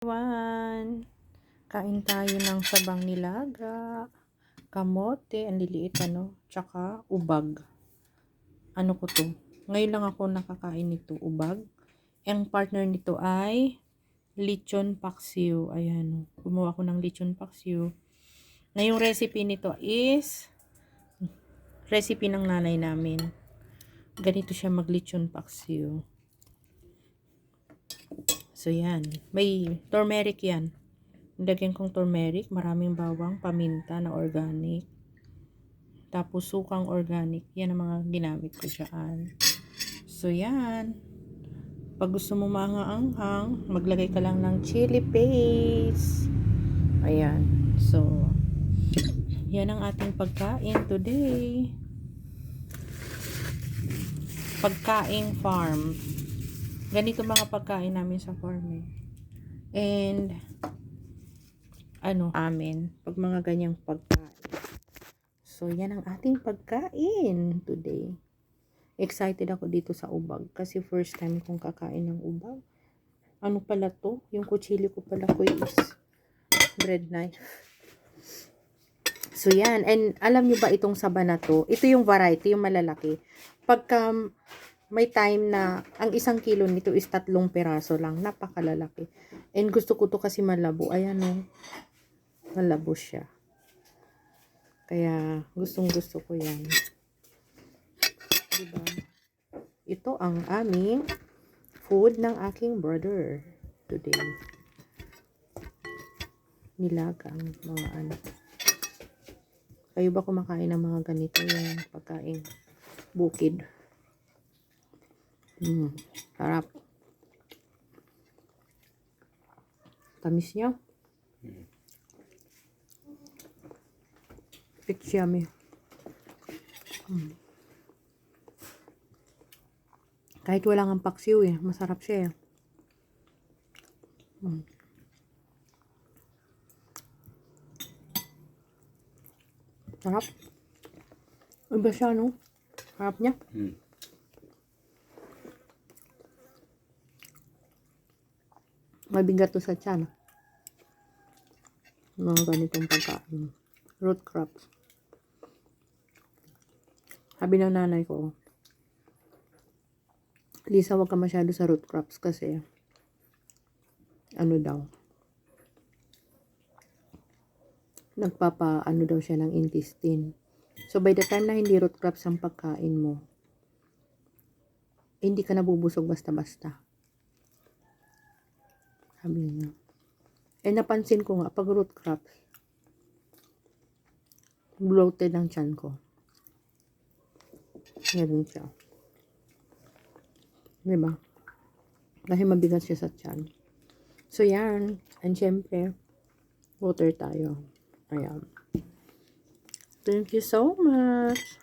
Everyone, kain tayo ng sabang nilaga, kamote, ang liliit tsaka ubag. Ano ko to? Ngayon lang ako nakakain nito, ubag. Ang partner nito ay lechon paksiw. Ayan, gumawa ko ng lechon paksiw. Na yung recipe nito is recipe ng nanay namin. Ganito siya mag-lechon paksiw. So, yan. May turmeric yan. Lagyan kong turmeric, maraming bawang, paminta na organic. Tapos, sukang organic. Yan ang mga ginamit ko dyan. So, yan. Pag gusto mo maanghang-anghang, maglagay ka lang ng chili paste. Ayan. So, yan ang ating pagkain today. Pagkain farm. Ganito mga pagkain namin sa farm. And, amin. Pag mga ganyang pagkain. So, yan ang ating pagkain today. Excited ako dito sa ubag. Kasi first time kong kakain ng ubag. Ano pala to? Yung kutsili ko pala ko is bread knife. So, yan. And, alam nyo ba itong saba na to? Ito yung variety, yung malalaki. Pagka may time na ang 1 kilo nito is 3 peraso lang. Napakalalaki. And gusto ko to kasi malabo. Ayan o. Malabo siya. Kaya gustong gusto ko yan. Diba? Ito ang aming food ng aking brother today. Nilagang mga ano. Kayo ba kumakain ng mga ganito yung pagkain bukid? Sarap. Tamis niya. It's yummy. Kahit wala ng paksiw masarap siya Sarap. Iba siya, no? Sarap niya. Mabigat to sa tiyan. Mga ganitong pagkain. Root crops. Sabi ng nanay ko, Lisa, wag ka masyado sa root crops kasi daw, nagpapa daw siya ng intestine. So by the time na hindi root crops ang pagkain mo, hindi ka nabubusog basta-basta. Sabi niya. Napansin ko nga, pag root crops, bloated ang tiyan ko. Meron siya. Diba? Dahil mabigat siya sa tiyan. So, yan. And syempre, water tayo. Ayan. Thank you so much.